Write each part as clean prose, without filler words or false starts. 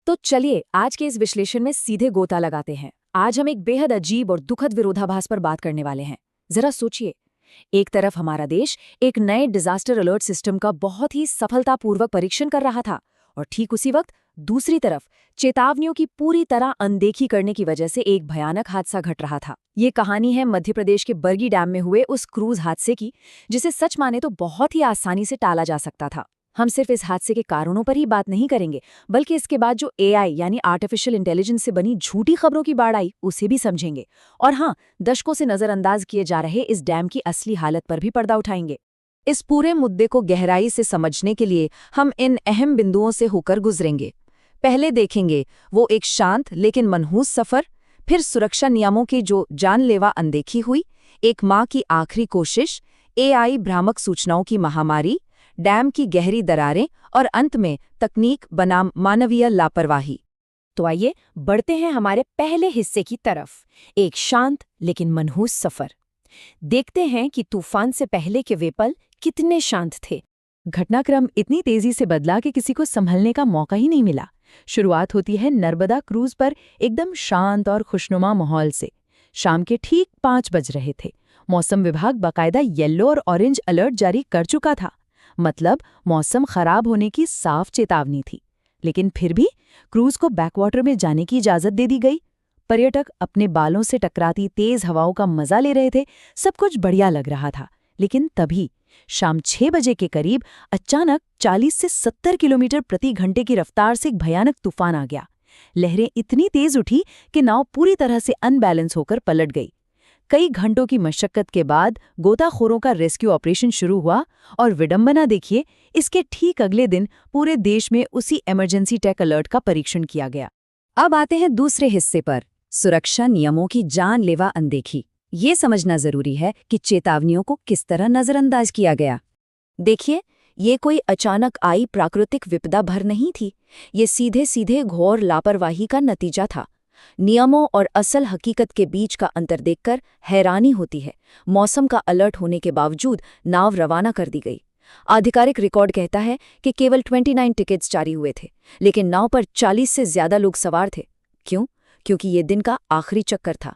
तो चलिए आज के इस विश्लेषण में सीधे गोता लगाते हैं। आज हम एक बेहद अजीब और दुखद विरोधाभास पर बात करने वाले हैं। जरा सोचिए, एक तरफ हमारा देश एक नए डिजास्टर अलर्ट सिस्टम का बहुत ही सफलतापूर्वक परीक्षण कर रहा था, और ठीक उसी वक्त दूसरी तरफ चेतावनियों की पूरी तरह अनदेखी करने की वजह से एक भयानक हादसा घट रहा था। ये कहानी है मध्य प्रदेश के बरगी डैम में हुए उस क्रूज हादसे की, जिसे सच माने तो बहुत ही आसानी से टाला जा सकता था। हम सिर्फ इस हादसे के कारणों पर ही बात नहीं करेंगे, बल्कि इसके बाद जो एआई यानी आर्टिफिशियल इंटेलिजेंस से बनी झूठी खबरों की बाढ़ आई उसे भी समझेंगे। और हाँ, दशकों से नजरअंदाज किए जा रहे इस डैम की असली हालत पर भी पर्दा उठाएंगे। इस पूरे मुद्दे को गहराई से समझने के लिए हम इन अहम बिंदुओं से होकर गुजरेंगे। पहले देखेंगे वो एक शांत लेकिन मनहूस सफर, फिर सुरक्षा नियमों की जो जानलेवा अनदेखी हुई, एक माँ की आखिरी कोशिश, एआई भ्रामक सूचनाओं की महामारी, डैम की गहरी दरारें और अंत में तकनीक बनाम मानवीय लापरवाही। तो आइए बढ़ते हैं हमारे पहले हिस्से की तरफ, एक शांत लेकिन मनहूस सफर। देखते हैं कि तूफान से पहले के वे पल कितने शांत थे। घटनाक्रम इतनी तेजी से बदला कि किसी को संभलने का मौका ही नहीं मिला। शुरुआत होती है नर्मदा क्रूज पर एकदम शांत और खुशनुमा माहौल से। शाम के ठीक 5 बज रहे थे। मौसम विभाग बाकायदा येलो और ऑरेंज अलर्ट जारी कर चुका था, मतलब मौसम खराब होने की साफ चेतावनी थी। लेकिन फिर भी क्रूज को बैकवाटर में जाने की इजाजत दे दी गई। पर्यटक अपने बालों से टकराती तेज हवाओं का मजा ले रहे थे, सब कुछ बढ़िया लग रहा था। लेकिन तभी शाम 6 बजे के करीब अचानक 40 से 70 किलोमीटर प्रति घंटे की रफ्तार से एक भयानक तूफान आ गया। लहरें इतनी तेज उठी कि नाव पूरी तरह से अनबैलेंस होकर पलट गई। कई घंटों की मशक्कत के बाद गोताखोरों का रेस्क्यू ऑपरेशन शुरू हुआ, और विडंबना देखिए, इसके ठीक अगले दिन पूरे देश में उसी इमरजेंसी टेक अलर्ट का परीक्षण किया गया। अब आते हैं दूसरे हिस्से पर, सुरक्षा नियमों की जानलेवा अनदेखी। ये समझना जरूरी है कि चेतावनियों को किस तरह नजरअंदाज किया गया। देखिए, ये कोई अचानक आई प्राकृतिक विपदा भर नहीं थी। ये सीधे सीधे घोर लापरवाही का नतीजा था। नियमों और असल हकीकत के बीच का अंतर देखकर हैरानी होती है। मौसम का अलर्ट होने के बावजूद नाव रवाना कर दी गई। आधिकारिक रिकॉर्ड कहता है कि केवल 29 टिकट्स जारी हुए थे, लेकिन नाव पर 40 से ज्यादा लोग सवार थे। क्यों? क्योंकि ये दिन का आखिरी चक्कर था।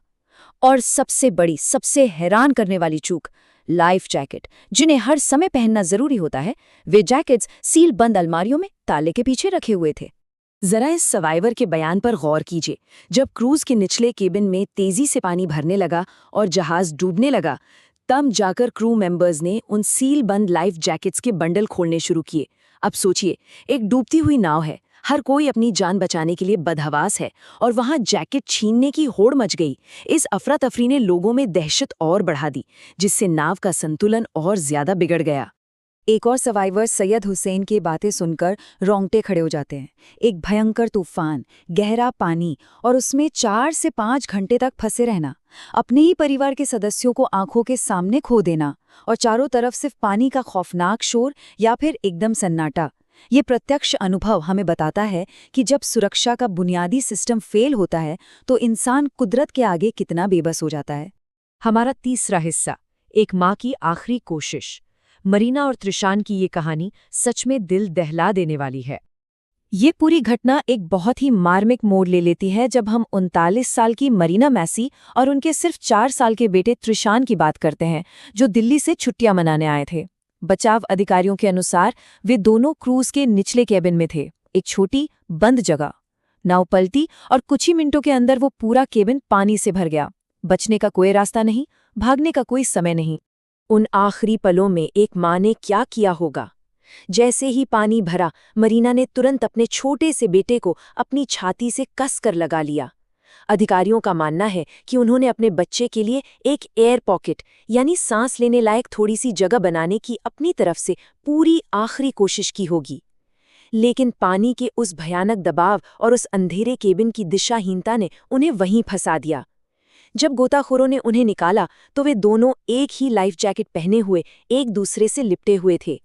और सबसे बड़ी, सबसे हैरान करने वाली चूक, लाइफ जैकेट, जिन्हें हर समय पहनना जरूरी होता है, वे जैकेट्स सील बंद अलमारियों में ताले के पीछे रखे हुए थे। जरा इस सर्वाइवर के बयान पर गौर कीजिए। जब क्रूज के निचले केबिन में तेजी से पानी भरने लगा और जहाज डूबने लगा, तब जाकर क्रू मेंबर्स ने उन सील बंद लाइफ जैकेट्स के बंडल खोलने शुरू किए। अब सोचिए, एक डूबती हुई नाव है, हर कोई अपनी जान बचाने के लिए बदहवास है, और वहां जैकेट छीनने की होड़ मच गई। इस अफरा तफरी ने लोगों में दहशत और बढ़ा दी, जिससे नाव का संतुलन और ज्यादा बिगड़ गया। एक और सर्वाइवर सैयद हुसैन की बातें सुनकर रोंगटे खड़े हो जाते हैं। एक भयंकर तूफान, गहरा पानी और उसमें 4 से 5 घंटे तक फंसे रहना, अपने ही परिवार के सदस्यों को आंखों के सामने खो देना, और चारों तरफ सिर्फ पानी का खौफनाक शोर या फिर एकदम सन्नाटा। ये प्रत्यक्ष अनुभव हमें बताता है कि जब सुरक्षा का बुनियादी सिस्टम फेल होता है तो इंसान कुदरत के आगे कितना बेबस हो जाता है। हमारा तीसरा हिस्सा, एक माँ की आखिरी कोशिश। मरीना और त्रिशान की ये कहानी सच में दिल दहला देने वाली है। ये पूरी घटना एक बहुत ही मार्मिक मोड़ ले लेती है जब हम 39 साल की मरीना मैसी और उनके सिर्फ 4 साल के बेटे त्रिशान की बात करते हैं, जो दिल्ली से छुट्टियां मनाने आए थे। बचाव अधिकारियों के अनुसार वे दोनों क्रूज के निचले केबिन में थे, एक छोटी बंद जगह। नाव पलटी और कुछ ही मिनटों के अंदर वो पूरा केबिन पानी से भर गया। बचने का कोई रास्ता नहीं, भागने का कोई समय नहीं। उन आखिरी पलों में एक माँ ने क्या किया होगा? जैसे ही पानी भरा, मरीना ने तुरंत अपने छोटे से बेटे को अपनी छाती से कसकर लगा लिया। अधिकारियों का मानना है कि उन्होंने अपने बच्चे के लिए एक एयर पॉकेट यानी सांस लेने लायक थोड़ी सी जगह बनाने की अपनी तरफ से पूरी आखिरी कोशिश की होगी। लेकिन पानी के उस भयानक दबाव और उस अंधेरे केबिन की दिशाहीनता ने उन्हें वहीं फंसा दिया। जब गोताखोरों ने उन्हें निकाला तो वे दोनों एक ही लाइफ जैकेट पहने हुए एक दूसरे से लिपटे हुए थे।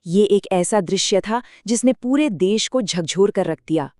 ये एक ऐसा दृश्य था जिसने पूरे देश को झकझोर कर रख दिया।